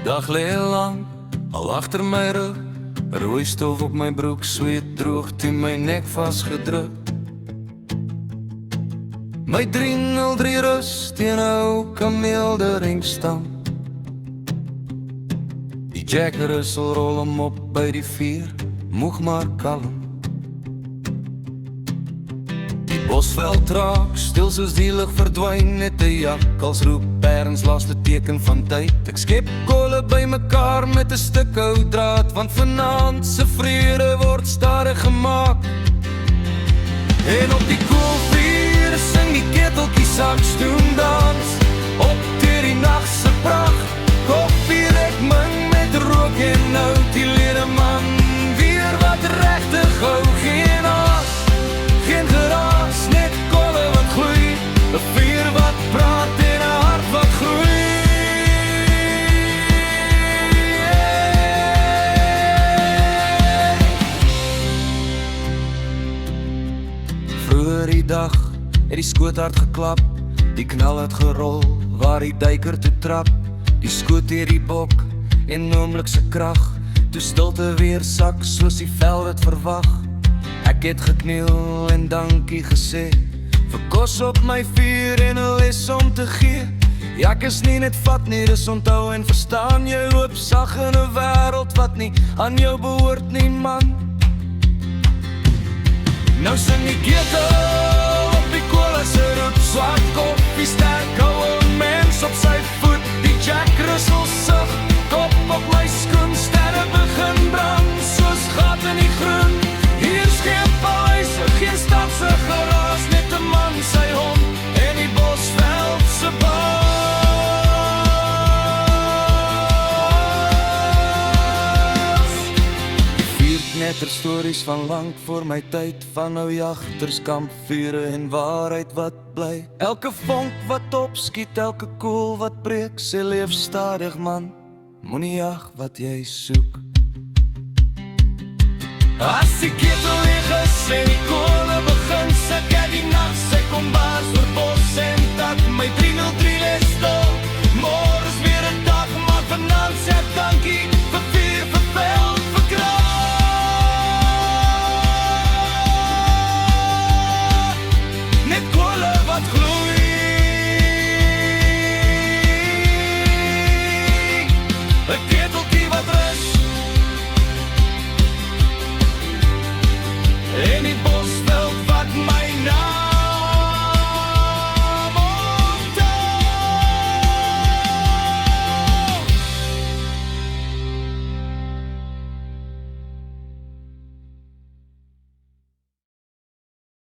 dag lê lang, al agter my rug. Rooi stof op my broek, sweet droog teen my nek vasgedruk. My 303 rus teen 'n ou kameelderingstam. Die Jack Russell rol hom op by die vuur, moeg maar kalm. Die bosveld raak, stil soos die lig verdwyn, net 'n jakkals roep ergens laaste teken van tyd. Ek skep kolle by mekaar met 'n stuk ou draad, want vanaand se vrede word stadig gemaak. En op die koelvuur sing die keteltjie saks doen dans, op deur die nag se pracht. Koffie rek ming met rook en nou die lede man, weer wat regtig hou. Geen haas, geen geraas, net kolle wat gloei, 'n vuur wat praat en 'n hart wat groei. Vroeger die dag het die skoot hard geklap, die knal het gerol waar die duiker toe trap. Die skoot deur die bok en oomblik se krag, toe stilte weer sak soos die veld het verwag. Ek het gekniel en dankie gesê vir kos op my vuur en 'n les om te gee. Ja, ek is nie net vat nie, dis onthou en verstaan. Jy loop sag in 'n wêreld wat nie aan jou behoort nie, man. Nou sing die ketel op die kolle se roep, swart koffie, sterk ouwe mens op sy voet. Die Jack Russell sug, kop op my skoen, sterre begin brand soos gat in die groen. Hier skep paleise, geen stadse geraas, net 'n man, sy hond en die bosveld se baas. Die vuurknetter stories van lank voor my tyd, van ou jagters, kampvure en waarheid wat bly. Elke vonk wat opskiet, elke koel wat breek, sê leef stadig man, moenie jag wat jy soek. As die ketel leeg is en die kolle begin sik, ek die